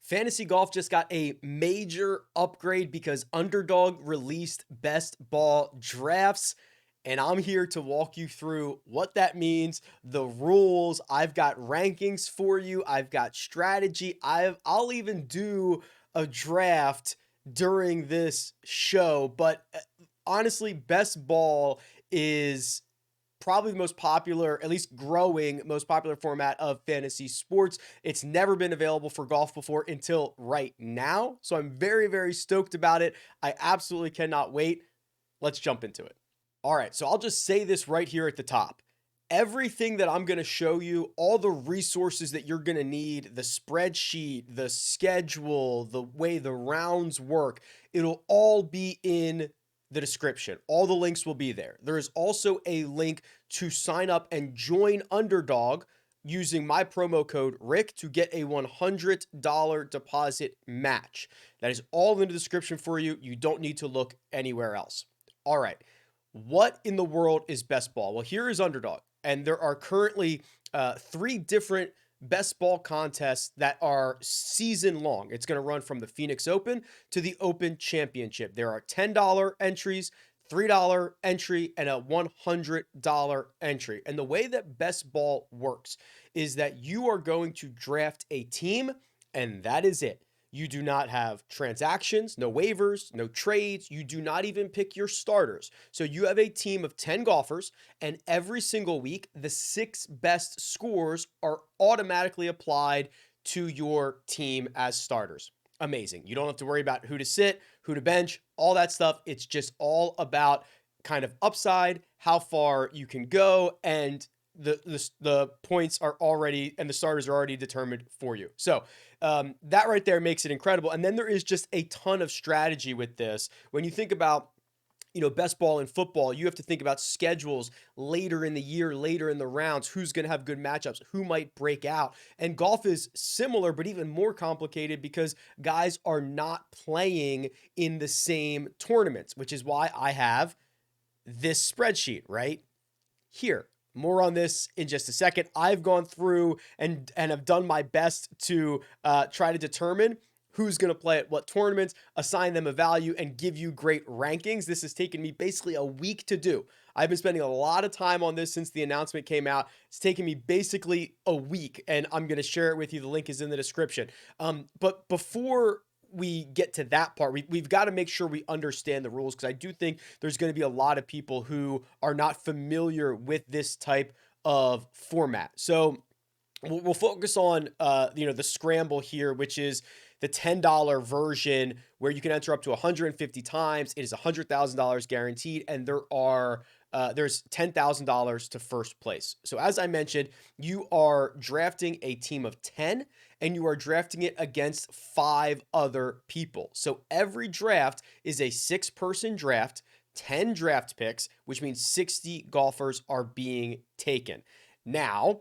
Fantasy golf just got a major upgrade because Underdog released best ball drafts. And I'm here to walk you through what that means, the rules. I've got rankings for you. I've got strategy. I'll even do a draft during this show. But honestly, best ball is probably the most popular, at least growing, most popular format of fantasy sports. It's never been available for golf before until right now. So I'm very, very stoked about it. I absolutely cannot wait. Let's jump into it. All right, so I'll just say this right here at the top. Everything that I'm going to show you, all the resources that you're going to need, the spreadsheet, the schedule, the way the rounds work, it'll all be in the description. All the links will be there. There is also a link to sign up and join Underdog using my promo code Rick to get a $100 deposit match. That is all in the description for you. You don't need to look anywhere else. All right. What in the world is best ball? Well, here is Underdog, and there are currently 3 different best ball contests that are season long. It's going to run from the Phoenix Open to the Open Championship. There are $10 entries, $3 entry, and a $100 entry. And the way that best ball works is that you are going to draft a team, and that is it. You do not have transactions, no waivers, no trades. You do not even pick your starters. So you have a team of 10 golfers, and every single week, the 6 best scores are automatically applied to your team as starters. Amazing. You don't have to worry about who to sit, who to bench, all that stuff. It's just all about kind of upside, how far you can go, and the points are already, and the starters are already determined for you. So that right there makes it incredible. And then there is just a ton of strategy with this. When you think about, best ball in football, you have to think about schedules later in the year, later in the rounds, who's going to have good matchups, who might break out. And golf is similar, but even more complicated because guys are not playing in the same tournaments, which is why I have this spreadsheet right here. More on this in just a second. I've gone through and have done my best to try to determine who's going to play at what tournaments, assign them a value, and give you great rankings. This has taken me basically a week to do. I've been spending a lot of time on this since the announcement came out. It's taken me basically a week, and I'm going to share it with you. The link is in the description. But before we get to that part, we've got to make sure we understand the rules, because I do think there's going to be a lot of people who are not familiar with this type of format. So we'll focus on the scramble here, which is the $10 version where you can enter up to 150 times. It is $100,000 guaranteed, and there's $10,000 to first place. So as I mentioned, you are drafting a team of 10, and you are drafting it against 5 other people. So every draft is a 6-person draft, 10 draft picks, which means 60 golfers are being taken. Now,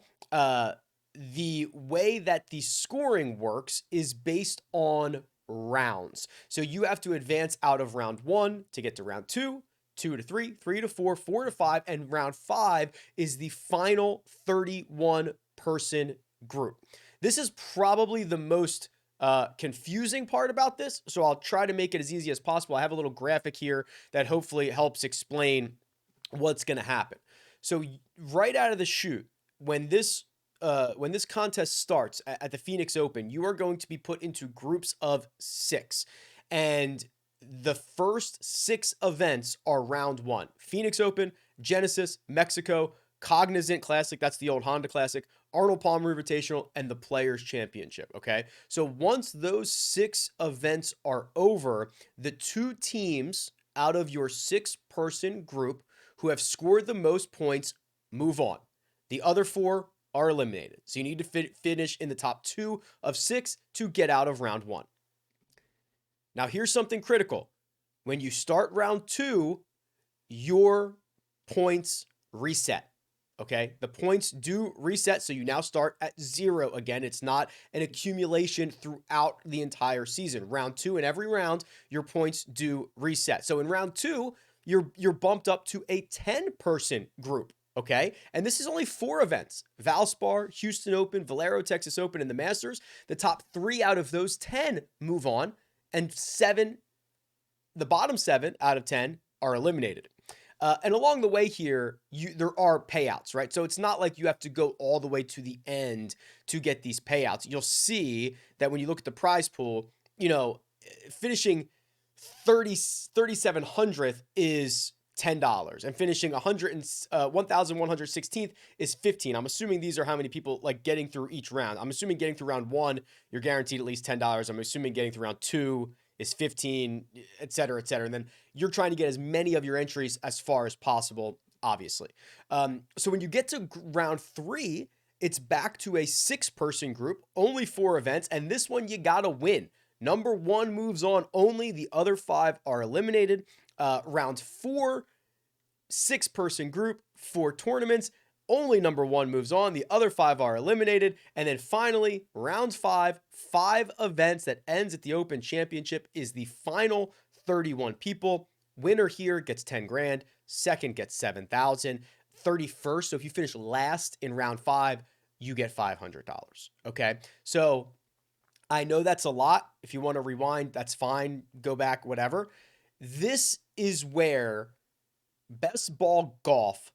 the way that the scoring works is based on rounds. So you have to advance out of round 1 to get to round 2, 2 to 3, 3 to 4, 4 to 5, and round 5 is the final 31-person group. This is probably the most confusing part about this, so I'll try to make it as easy as possible. I have a little graphic here that hopefully helps explain what's going to happen. So right out of the chute, when this contest starts at the Phoenix Open, you are going to be put into groups of 6, and the first 6 events are round 1. Phoenix Open, Genesis, Mexico, Cognizant Classic, that's the old Honda Classic, Arnold Palmer Invitational, and the Players Championship, okay? So once those 6 events are over, the 2 teams out of your 6-person group who have scored the most points move on. The other 4 are eliminated. So you need to finish in the top 2 of 6 to get out of round 1. Now here's something critical. When you start round 2, your points reset. Okay, the points do reset, so you now start at 0 again. It's not an accumulation throughout the entire season. Round 2, and every round, your points do reset. So in round 2, you're bumped up to a 10-person group. Okay. And this is only 4 events: Valspar, Houston Open, Valero, Texas Open, and the Masters. The top 3 out of those 10 move on, and the bottom 7 out of 10 are eliminated. And along the way here, there are payouts, right? So it's not like you have to go all the way to the end to get these payouts. You'll see that when you look at the prize pool, finishing 3,700th is $10, and finishing 1,116th is 15. I'm assuming these are how many people like getting through each round. I'm assuming getting through round 1, you're guaranteed at least $10. I'm assuming getting through round 2 is 15, et cetera, et cetera. And then you're trying to get as many of your entries as far as possible, obviously. So when you get to round 3, it's back to a 6-person group, only 4 events, and this one you gotta win. Number 1 moves on only. The other 5 are eliminated. Round 4, 6-person group, 4 tournaments. Only number 1 moves on. The other 5 are eliminated. And then finally, round 5, 5 events that ends at the Open Championship is the final 31 people. Winner here gets 10 grand. Second gets 7,000. 31st. So if you finish last in round 5, you get $500. Okay. So I know that's a lot. If you want to rewind, that's fine. Go back, whatever. This is where best ball golf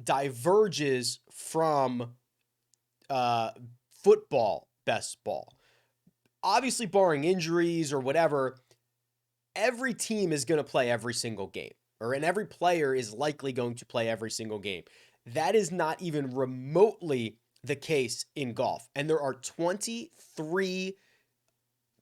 diverges from football best ball. Obviously, barring injuries or whatever, every team is going to play every single game, and every player is likely going to play every single game. That is not even remotely the case in golf. And there are 23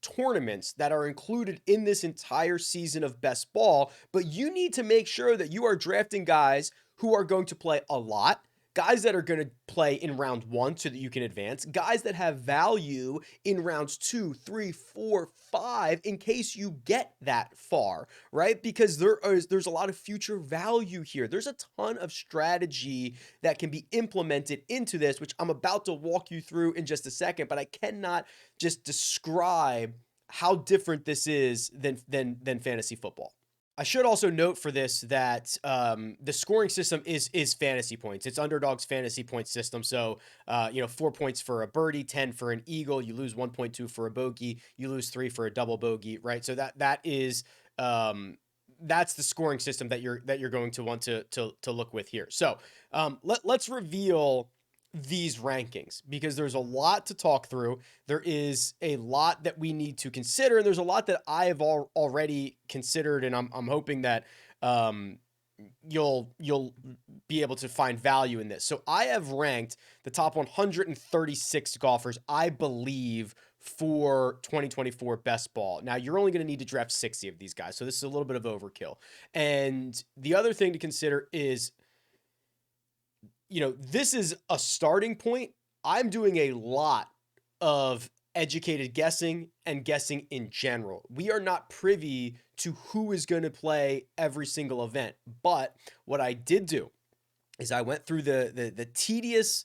tournaments that are included in this entire season of best ball, but you need to make sure that you are drafting guys who are going to play a lot, guys that are going to play in round 1 so that you can advance, guys that have value in rounds 2, 3, 4, 5 in case you get that far, right? Because there's a lot of future value here. There's a ton of strategy that can be implemented into this, which I'm about to walk you through in just a second, but I cannot just describe how different this is than fantasy football. I should also note for this that the scoring system is fantasy points. It's Underdog's fantasy point system. So, 4 points for a birdie, 10 for an eagle. You lose 1.2 for a bogey. You lose 3 for a double bogey, right? So that is that's the scoring system that you're going to want to look with here. So let's reveal these rankings because there's a lot to talk through. There is a lot that we need to consider, and there's a lot that I have already considered, and I'm hoping that you'll be able to find value in this. So I have ranked the top 136 golfers, I believe, for 2024 best ball. Now, you're only going to need to draft 60 of these guys, so this is a little bit of overkill. And the other thing to consider is, this is a starting point. I'm doing a lot of educated guessing and guessing in general. We are not privy to who is going to play every single event. But what I did do is I went through the tedious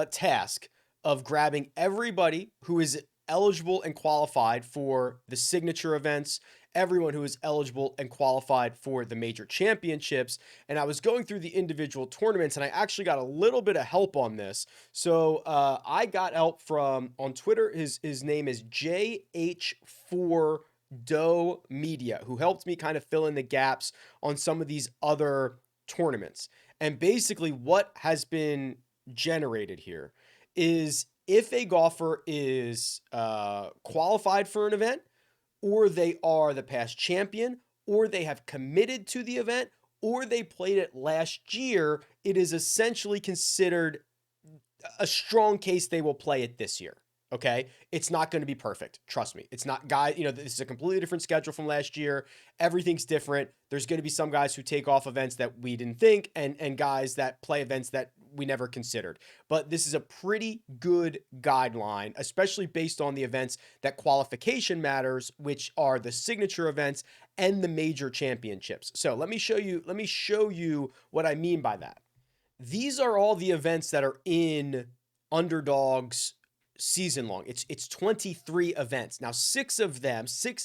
task of grabbing everybody who is eligible and qualified for the signature events, everyone who is eligible and qualified for the major championships. And I was going through the individual tournaments, and I actually got a little bit of help on this. So I got help from, on Twitter, his name is JH4 Doe Media, who helped me kind of fill in the gaps on some of these other tournaments. And basically what has been generated here is if a golfer is qualified for an event, or they are the past champion, or they have committed to the event, or they played it last year, it is essentially considered a strong case they will play it this year. Okay. It's not going to be perfect. Trust me. It's not, guys, this is a completely different schedule from last year. Everything's different. There's going to be some guys who take off events that we didn't think, and guys that play events that we never considered. But this is a pretty good guideline, especially based on the events that qualification matters, which are the signature events and the major championships. So let me show you what I mean by that. These are all the events that are in Underdog's season long. It's 23 events. Now, 6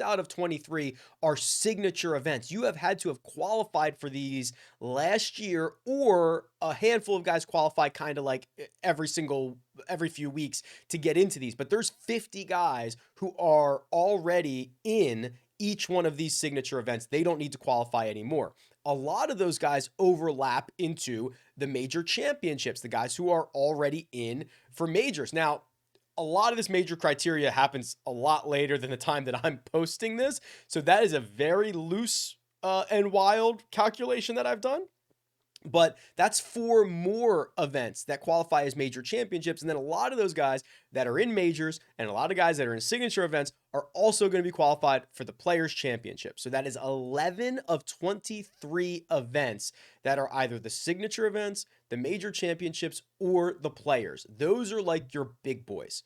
out of 23 are signature events. You have had to have qualified for these last year, or a handful of guys qualify kind of like every few weeks to get into these. But there's 50 guys who are already in each one of these signature events. They don't need to qualify anymore. A lot of those guys overlap into the major championships, the guys who are already in for majors. Now, a lot of this major criteria happens a lot later than the time that I'm posting this. So that is a very loose and wild calculation that I've done. But that's 4 more events that qualify as major championships. And then a lot of those guys that are in majors and a lot of guys that are in signature events are also going to be qualified for the Players' Championship. So that is 11 of 23 events that are either the signature events, the major championships, or the Players. Those are like your big boys.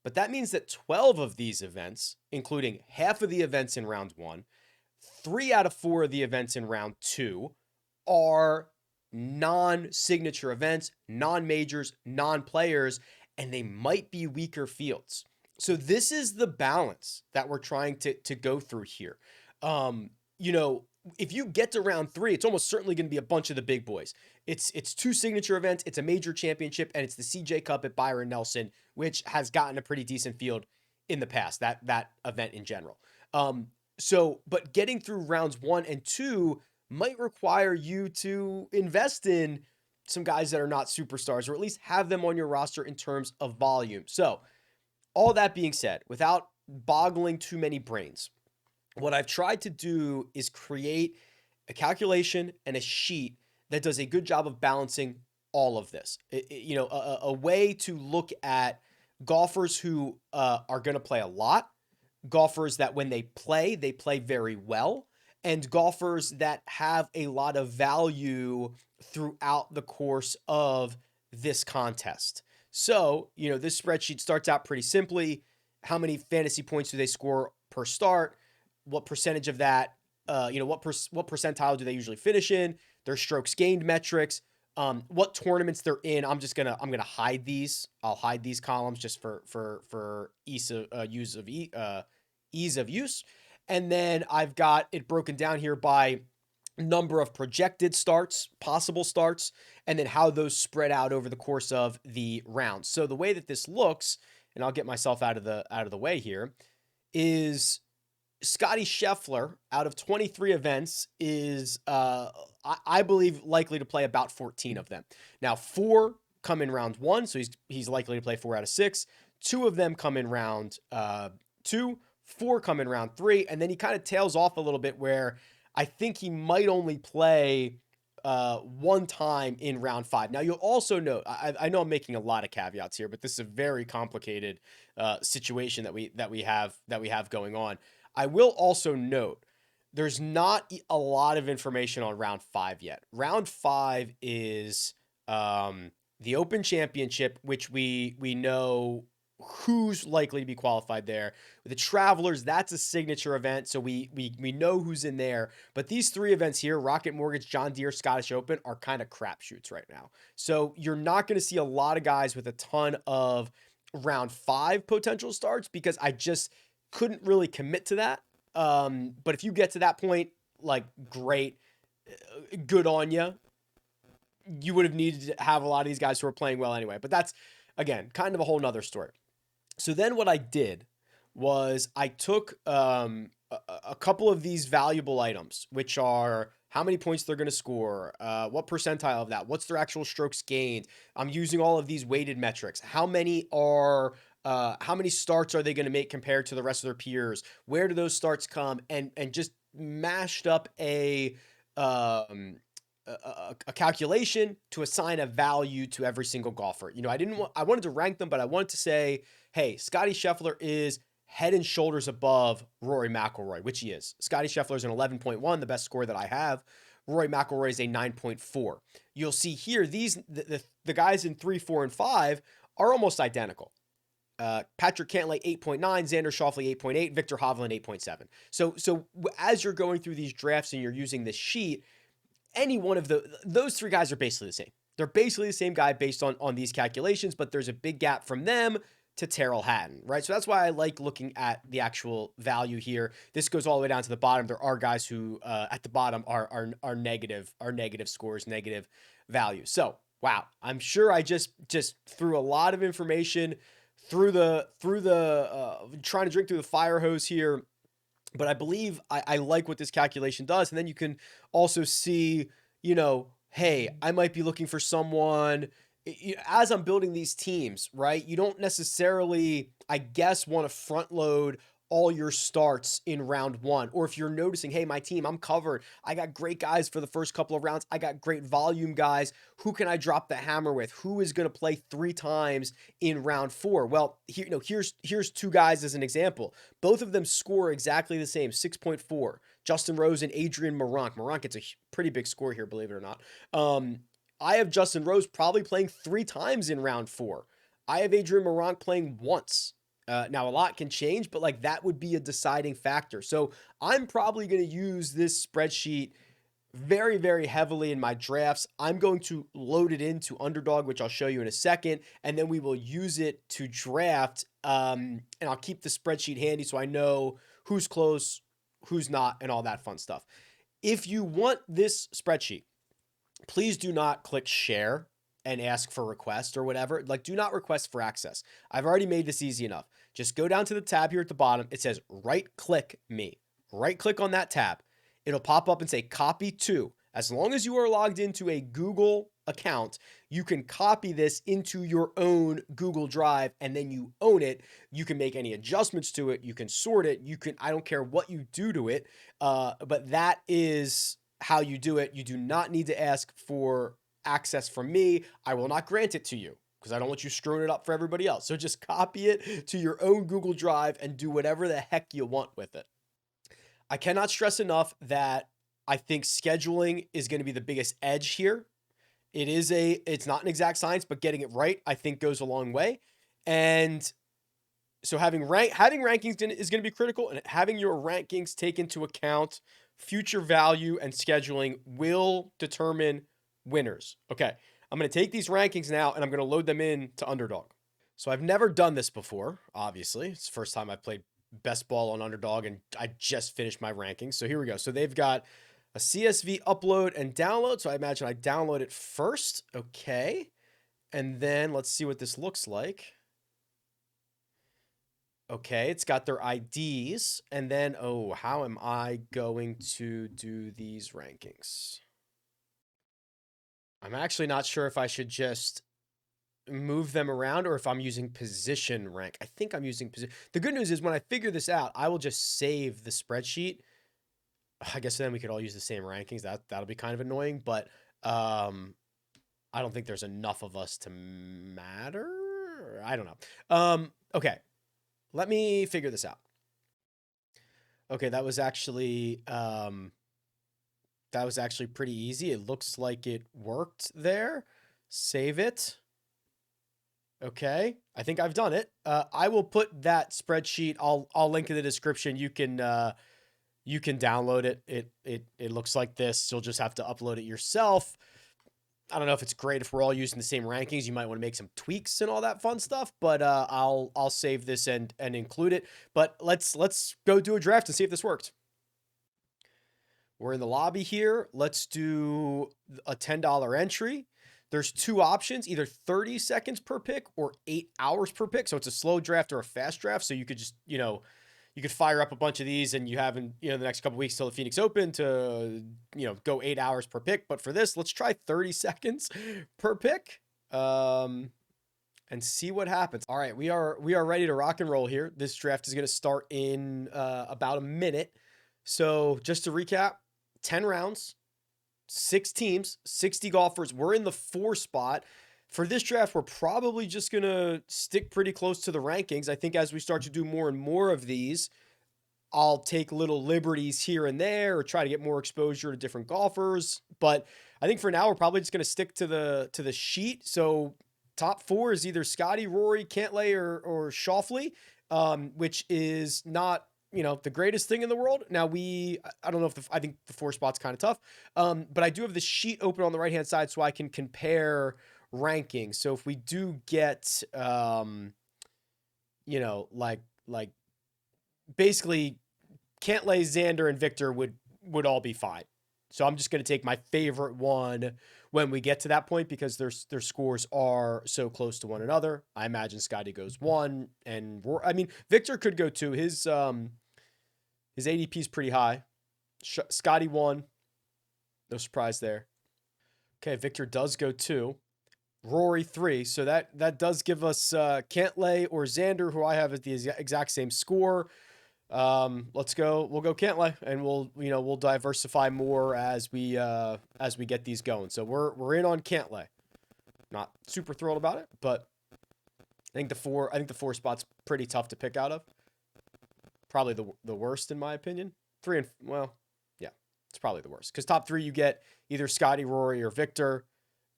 But that means that 12 of these events, including half of the events in round 1, 3 out of 4 of the events in round 2, are non-signature events, non-majors, non-players, and they might be weaker fields. So this is the balance that we're trying to go through here. You know, if you get to round 3, it's almost certainly going to be a bunch of the big boys. It's 2 signature events, it's a major championship, and it's the CJ Cup at Byron Nelson, which has gotten a pretty decent field in the past, that event in general. But getting through rounds 1 and 2 might require you to invest in some guys that are not superstars, or at least have them on your roster in terms of volume. So, all that being said, without boggling too many brains, what I've tried to do is create a calculation and a sheet that does a good job of balancing all of this. A way to look at golfers who are going to play a lot, golfers that when they play very well, and golfers that have a lot of value throughout the course of this contest. So, this spreadsheet starts out pretty simply. How many fantasy points do they score per start? What percentage of that, what percentile do they usually finish in? Their strokes gained metrics, what tournaments they're in. I'm gonna hide these. I'll hide these columns just for ease of use. And then I've got it broken down here by number of projected starts, possible starts, and then how those spread out over the course of the rounds. So the way that this looks, and I'll get myself out of the way here, is Scotty Scheffler out of 23 events is I believe likely to play about 14 of them. Now 4 come in round 1, so he's likely to play 4 out of 6. 2 of them come in round 2. 4 come in round 3, and then he kind of tails off a little bit where I think he might only play 1 time in round 5. Now you'll also note, I know I'm making a lot of caveats here, but this is a very complicated situation that we have going on. I will also note there's not a lot of information on round 5 yet. Round 5 is the Open Championship, which we know who's likely to be qualified there. With the Travelers, that's a signature event, so we know who's in there. But these 3 events here, Rocket Mortgage, John Deere, Scottish Open, are kind of crapshoots right now. So you're not going to see a lot of guys with a ton of round 5 potential starts, because I just couldn't really commit to that. But if you get to that point, like, great, good on you. You would have needed to have a lot of these guys who are playing well anyway. But that's, again, kind of a whole nother story. So then what I did was I took a couple of these valuable items, which are how many points they're going to score, what percentile of that, what's their actual strokes gained. I'm using all of these weighted metrics. How many starts are they going to make compared to the rest of their peers? Where do those starts come? And just mashed up a calculation to assign a value to every single golfer. I wanted to rank them, but I wanted to say, hey, Scotty Scheffler is head and shoulders above Rory McIlroy, which he is. Scotty Scheffler is an 11.1, the best score that I have. Rory McIlroy is a 9.4. You'll see here, the guys in 3, 4, and 5 are almost identical. Patrick Cantlay 8.9, Xander Schauffele 8.8, Victor Hovland 8.7. So as you're going through these drafts and you're using this sheet, any one of those 3 guys are basically the same. They're basically the same guy based on these calculations, but there's a big gap from them to Terrell Hatton, right? So that's why I like looking at the actual value here. This goes all the way down to the bottom. There are guys who at the bottom are negative scores, negative value. So wow, I'm sure I just threw a lot of information through the trying to drink through the fire hose here, but I believe I like what this calculation does. And then you can also see, hey, I might be looking for someone as I'm building these teams, right? You don't necessarily, I guess, want to front load all your starts in round one. Or if you're noticing, hey, my team, I'm covered. I got great guys for the first couple of rounds. I got great volume guys. Who can I drop the hammer with? Who is going to play 3 times in round 4? Well, here, here's 2 guys as an example. Both of them score exactly the same, 6.4. Justin Rose and Adrian Moronk. Moronk gets a pretty big score here, believe it or not. I have Justin Rose probably playing 3 times in round 4. I have Adrian Moronk playing once. Now, a lot can change, but like that would be a deciding factor. So I'm probably going to use this spreadsheet very, very heavily in my drafts. I'm going to load it into Underdog, which I'll show you in a second, and then we will use it to draft. And I'll keep the spreadsheet handy so I know who's close, who's not, and all that fun stuff. If you want this spreadsheet, please do not click share and ask for request or whatever. Like, do not request for access. I've already made this easy enough. Just go down to the tab here at the bottom. It says right click me. Right click on that tab. It'll pop up and say copy to. As long as you are logged into a Google account, you can copy this into your own Google Drive and then you own it. You can make any adjustments to it. You can sort it. I don't care what you do to it. But that is how you do it. You do not need to ask for access from me. I will not grant it to you because I don't want you screwing it up for everybody else. So just copy it to your own Google Drive and do whatever the heck you want with it. I cannot stress enough that I think scheduling is going to be the biggest edge here. It's not an exact science, but getting it right, I think, goes a long way. And so having rankings is going to be critical, and having your rankings take into account future value and scheduling will determine winners. Okay, I'm going to take these rankings now and I'm going to load them in to Underdog. So I've never done this before, obviously. It's the first time I've played best ball on Underdog and I just finished my rankings. So here we go. So they've got a CSV upload and download. So I imagine I download it first. Okay. And then let's see what this looks like. Okay, it's got their IDs. And then, how am I going to do these rankings? I'm actually not sure if I should just move them around or if I'm using position rank. I think I'm using position. The good news is when I figure this out, I will just save the spreadsheet. I guess then we could all use the same rankings. That'll be kind of annoying, but I don't think there's enough of us to matter. I don't know. Okay. Let me figure this out. Okay, that was actually pretty easy. It looks like it worked there. Save it. Okay, I think I've done it. I will put that spreadsheet. I'll link in the description. You can download it. It looks like this. You'll just have to upload it yourself. I don't know if it's great if we're all using the same rankings. You might want to make some tweaks and all that fun stuff, but I'll save this and include it. But let's go do a draft and see if this worked. We're in the lobby here. Let's do a $10 entry. There's 2 options, either 30 seconds per pick or 8 hours per pick. So it's a slow draft or a fast draft. So you could just, you could fire up a bunch of these and you have in, the next couple weeks till the Phoenix Open to, go 8 hours per pick. But for this, let's try 30 seconds per pick and see what happens. All right, we are ready to rock and roll here. This draft is going to start in about a minute. So just to recap, 10 rounds, 6 teams, 60 golfers. We're in the 4 spot. For this draft, we're probably just going to stick pretty close to the rankings. I think as we start to do more and more of these, I'll take little liberties here and there or try to get more exposure to different golfers. But I think for now, we're probably just going to stick to the sheet. So top 4 is either Scotty, Rory, Cantlay, or Schauffele, which is not the greatest thing in the world. Now I don't know if I think the 4 spot's kind of tough. But I do have the sheet open on the right-hand side so I can compare rankings. So if we do get, you know, like basically Cantlay, Xander, and Victor would all be fine. So I'm just going to take my favorite one when we get to that point because their scores are so close to one another. I imagine Scotty goes one, and I mean Victor could go two. His ADP is pretty high. Scotty one, no surprise there. Okay, Victor does go two. Rory three, so that does give us Cantlay or Xander, who I have at the exact same score. Let's go. We'll go Cantlay, and we'll diversify more as we get these going. So we're in on Cantlay. Not super thrilled about it, but I think the four spot's pretty tough to pick out of. Probably the worst in my opinion. Three and well, yeah, it's probably the worst because top three you get either Scotty, Rory, or Victor.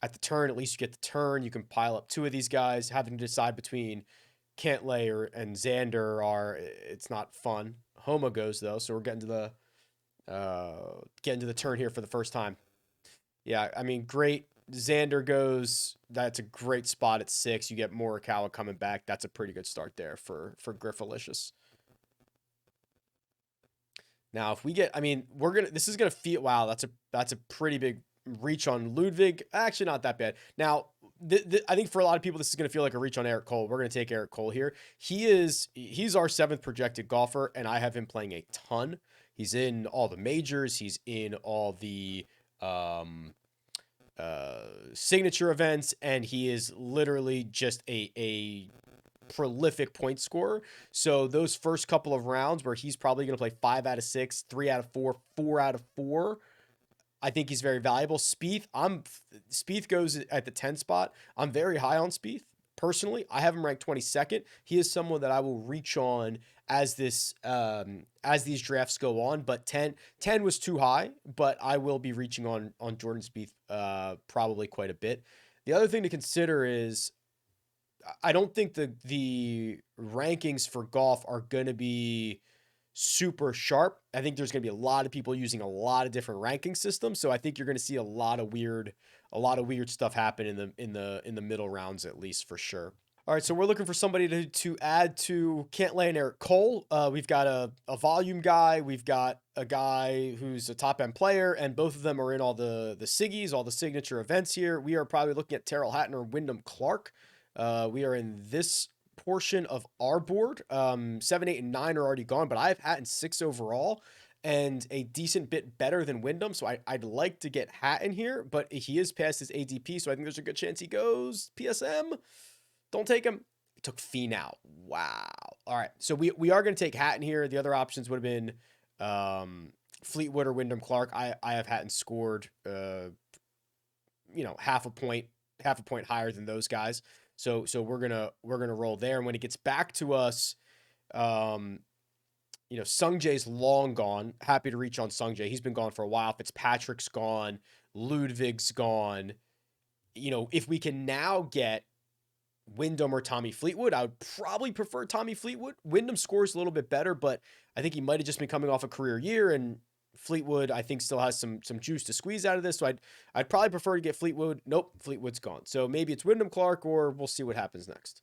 At the turn, at least you get the turn. You can pile up two of these guys. Having to decide between Cantlay and Xander it's not fun. Homa goes though, so we're getting to the turn here for the first time. Yeah, I mean, great. Xander goes. That's a great spot at 6. You get Morikawa coming back. That's a pretty good start there for Griffalicious. Now, if we get, I mean, we're gonna. This is gonna feel. Wow, that's a pretty big reach on Ludwig. Actually, not that bad. Now, I think for a lot of people, this is gonna feel like a reach on Eric Cole. We're gonna take Eric Cole here. He's our 7th projected golfer, and I have him playing a ton. He's in all the majors. He's in all the um, signature events, and he is literally just a prolific point scorer. So those first couple of rounds where he's probably going to play 5 out of 6, 3 out of 4, 4 out of 4, I think he's very valuable. Spieth goes at the 10 spot. I'm very high on Spieth. Personally, I have him ranked 22nd. He is someone that I will reach on as these drafts go on. But 10 was too high, but I will be reaching on Jordan Spieth probably quite a bit. The other thing to consider is I don't think the rankings for golf are going to be super sharp. I think there's going to be a lot of people using a lot of different ranking systems, so I think you're going to see a lot of weird stuff happen in the middle rounds at least for sure. All right, so we're looking for somebody to add to Cantlay and Eric Cole. We've got a volume guy. We've got a guy who's a top end player, and both of them are in all the Siggies, all the signature events here. We are probably looking at Terrell Hatton or Wyndham Clark. We are in this portion of our board. 7, 8, and 9 are already gone, but I have Hatton 6 overall and a decent bit better than Wyndham. So I'd like to get Hatton here, but he is past his ADP, so I think there's a good chance he goes PSM. Don't take him. He took Finau. Wow. All right. So we are going to take Hatton here. The other options would have been Fleetwood or Wyndham Clark. I have Hatton scored half a point higher than those guys. So we're gonna roll there. And when it gets back to us, Sungjae's long gone. Happy to reach on Sungjae. He's been gone for a while. Fitzpatrick's gone. Ludwig's gone. If we can now get Wyndham or Tommy Fleetwood, I would probably prefer Tommy Fleetwood. Wyndham scores a little bit better, but I think he might have just been coming off a career year, and Fleetwood I think still has some juice to squeeze out of this. So I'd probably prefer to get Fleetwood. Nope, Fleetwood's gone. So maybe it's Wyndham Clark, or we'll see what happens next.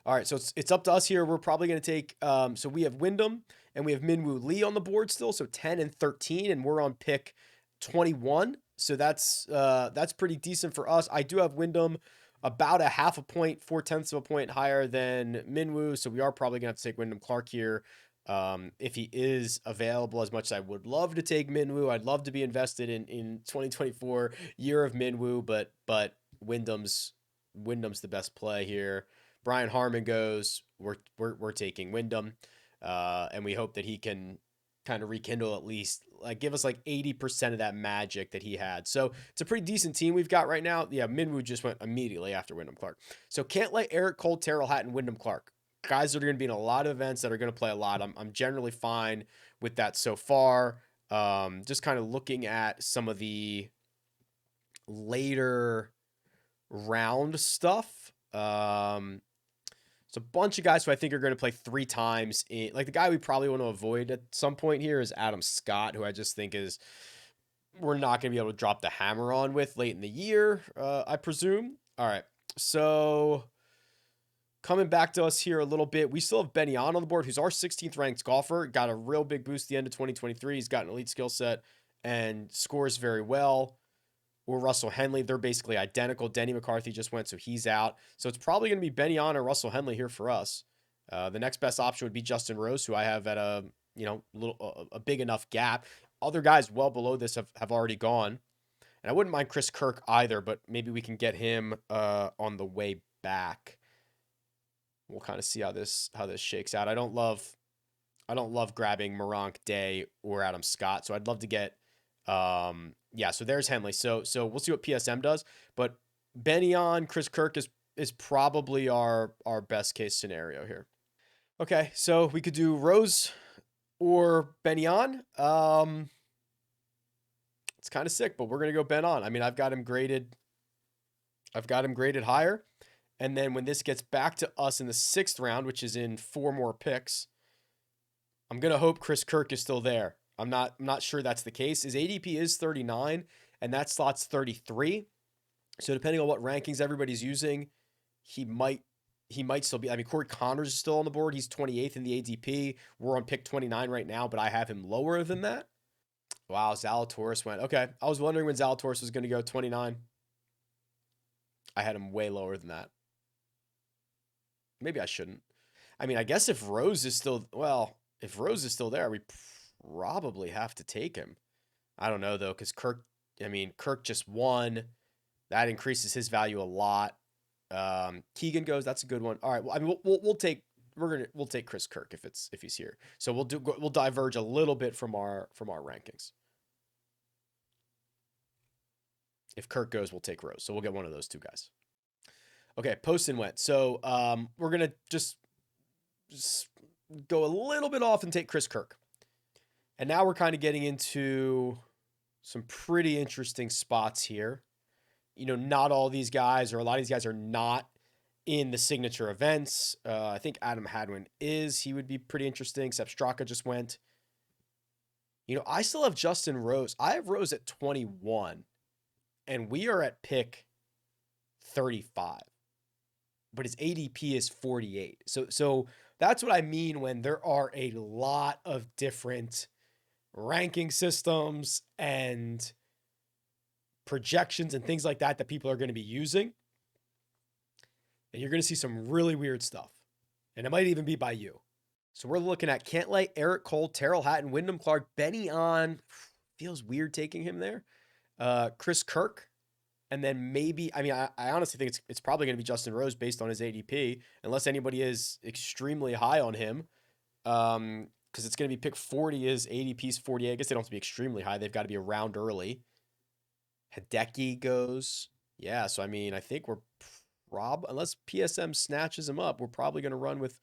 All right, so it's up to us here. We're probably going to take so we have Wyndham and we have Minwoo Lee on the board still, so 10 and 13, and we're on pick 21. So that's pretty decent for us. I do have Wyndham about a half a point, 0.4 of a point higher than Minwoo, so we are probably going to have to take Wyndham Clark here. If he is available, as much as I would love to take Minwoo, I'd love to be invested in 2024 year of Minwoo, but Wyndham's the best play here. Brian Harman goes. We're taking Wyndham, and we hope that he can kind of rekindle at least give us 80% of that magic that he had. So it's a pretty decent team we've got right now. Yeah, Minwoo just went immediately after Wyndham Clark. So Cantlay, Eric Cole, Terrell Hatton, Wyndham Clark. Guys that are going to be in a lot of events that are going to play a lot. I'm generally fine with that so far. Just kind of looking at some of the later round stuff. It's a bunch of guys who I think are going to play 3 times. The guy we probably want to avoid at some point here is Adam Scott, who I just think we're not going to be able to drop the hammer on with late in the year, I presume. All right, so coming back to us here a little bit, we still have Benny on the board, who's our 16th ranked golfer. Got a real big boost at the end of 2023. He's got an elite skill set and scores very well. Or Russell Henley. They're basically identical. Denny McCarthy just went, so he's out. So it's probably going to be Benny on or Russell Henley here for us. The next best option would be Justin Rose, who I have at a a big enough gap. Other guys well below this have already gone. And I wouldn't mind Chris Kirk either, but maybe we can get him on the way back. We'll kind of see how this shakes out. I don't love grabbing Moronk Day or Adam Scott, so I'd love to get so there's Henley. So we'll see what PSM does, but Benny on Chris Kirk is probably our best case scenario here. Okay, so we could do Rose or Benny on. It's kind of sick, but we're gonna go Ben on. I mean, I've got him graded higher. And then when this gets back to us in the 6th round, which is in 4 more picks, I'm going to hope Chris Kirk is still there. I'm not sure that's the case. His ADP is 39, and that slot's 33. So depending on what rankings everybody's using, he might still be. I mean, Corey Connors is still on the board. He's 28th in the ADP. We're on pick 29 right now, but I have him lower than that. Wow, Zalatoris went. Okay, I was wondering when Zalatoris was going to go 29. I had him way lower than that. Maybe I shouldn't. I mean, I guess if Rose is still there, we probably have to take him. I don't know though, because Kirk just won. That increases his value a lot. Keegan goes. That's a good one. All right. Well, I mean, we'll take Chris Kirk if he's here. So we'll diverge a little bit from our rankings. If Kirk goes, we'll take Rose. So we'll get one of those two guys. Okay, Poston went. So we're going to just go a little bit off and take Chris Kirk. And now we're kind of getting into some pretty interesting spots here. Not all these guys, or a lot of these guys are not in the signature events. I think Adam Hadwin is. He would be pretty interesting. Sepp Straka just went. I still have Justin Rose. I have Rose at 21. And we are at pick 35. But his ADP is 48. So that's what I mean when there are a lot of different ranking systems and projections and things like that people are going to be using. And you're going to see some really weird stuff. And it might even be by you. So we're looking at Cantlay, Eric Cole, Terrell Hatton, Wyndham Clark, Benny on. Feels weird taking him there. Chris Kirk. And then maybe, I honestly think it's probably going to be Justin Rose based on his ADP, unless anybody is extremely high on him. Because it's going to be pick 40, his ADP's 48. I guess they don't have to be extremely high. They've got to be a round early. Hideki goes. Yeah, so I think we're unless PSM snatches him up, we're probably going to run with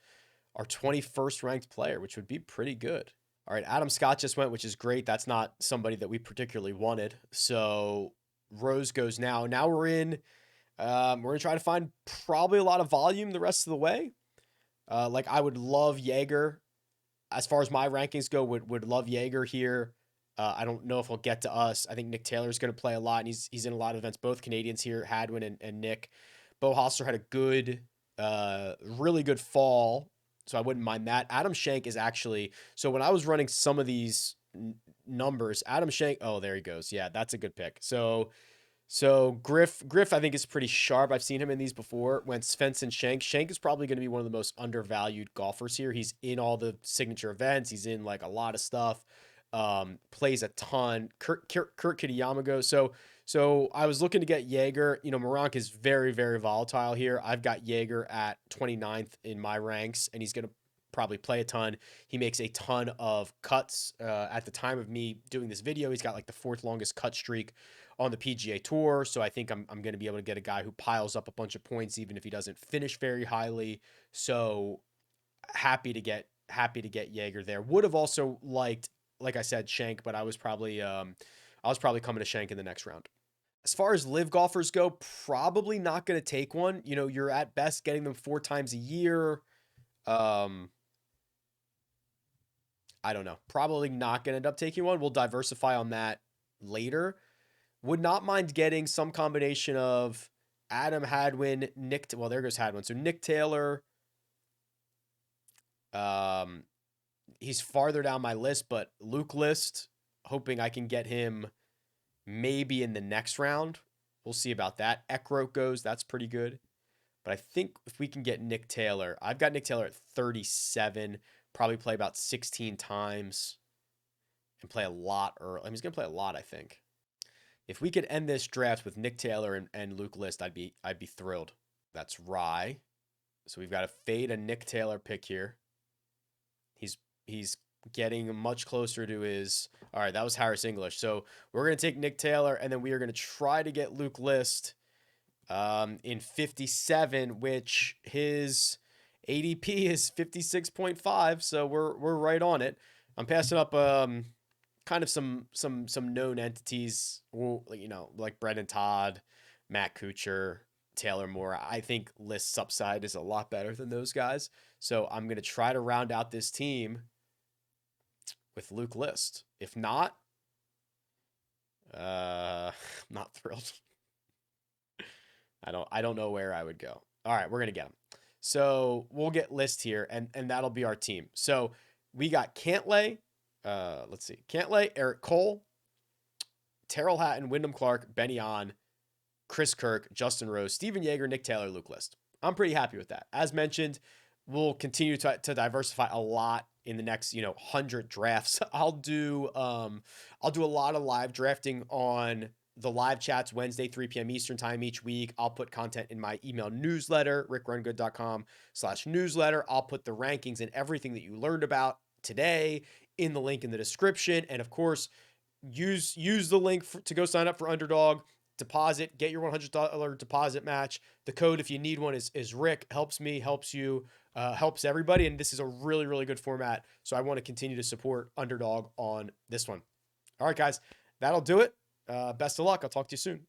our 21st ranked player, which would be pretty good. All right, Adam Scott just went, which is great. That's not somebody that we particularly wanted. So Rose goes now. Now we're in. We're going to try to find probably a lot of volume the rest of the way. I would love Jaeger. As far as my rankings go, would love Jaeger here. I don't know if he'll get to us. I think Nick Taylor's going to play a lot, and he's in a lot of events. Both Canadians here, Hadwin and Nick. Bo Hostler had a good, really good fall, so I wouldn't mind that. Adam Schenk is actually, so when I was running some of these numbers, Adam Schenk, oh, there he goes. Yeah, that's a good pick. So Griff I think is pretty sharp. I've seen him in these before. When Svensson Schenk is probably going to be one of the most undervalued golfers here. He's in all the signature events. He's in like a lot of stuff. Plays a ton. Kurt Kitayama goes. So I was looking to get Jaeger. Moronk is very, very volatile here. I've got Jaeger at 29th in my ranks, and he's going to probably play a ton. He makes a ton of cuts. At the time of me doing this video, he's got like the 4th longest cut streak on the PGA Tour. So I think I'm going to be able to get a guy who piles up a bunch of points, even if he doesn't finish very highly. So happy to get Jaeger there. Would have also liked, like I said, Schenk, but I was probably coming to Schenk in the next round. As far as live golfers go, probably not going to take one. You're at best getting them 4 times a year. I don't know. Probably not going to end up taking one. We'll diversify on that later. Would not mind getting some combination of Adam Hadwin, there goes Hadwin. So Nick Taylor, Um, he's farther down my list, but Luke List, hoping I can get him maybe in the next round. We'll see about that. Eckroat goes, that's pretty good. But I think if we can get Nick Taylor, I've got Nick Taylor at 37, probably play about 16 times and play a lot early. I mean, he's going to play a lot, I think. If we could end this draft with Nick Taylor and Luke List, I'd be thrilled. That's Rye. So we've got to fade a Nick Taylor pick here. He's getting much closer to his. All right, that was Harris English. So we're gonna take Nick Taylor, and then we are gonna try to get Luke List in 57, which his ADP is 56.5. So we're right on it. I'm passing up kind of some known entities, like Brendan Todd, Matt Kuchar, Taylor Moore. I think List's upside is a lot better than those guys. So I'm going to try to round out this team with Luke List. If not, I'm not thrilled. I don't know where I would go. All right, we're going to get him. So we'll get List here, and that'll be our team. So we got Cantlay. Let's see. Cantlay, Eric Cole, Terrell Hatton, Wyndham Clark, Benny On, Chris Kirk, Justin Rose, Steven Yeager, Nick Taylor, Luke List. I'm pretty happy with that. As mentioned, we'll continue to diversify a lot in the next 100 drafts. I'll do a lot of live drafting on the live chats Wednesday, 3 p.m. Eastern time each week. I'll put content in my email newsletter, rickrungood.com/newsletter. I'll put the rankings and everything that you learned about today in the link in the description. And of course, use the link to go sign up for Underdog. Deposit, get your $100 deposit match. The code, if you need one, is Rick. Helps me, helps you, helps everybody. And this is a really, really good format. So I want to continue to support Underdog on this one. All right, guys, that'll do it. Best of luck. I'll talk to you soon.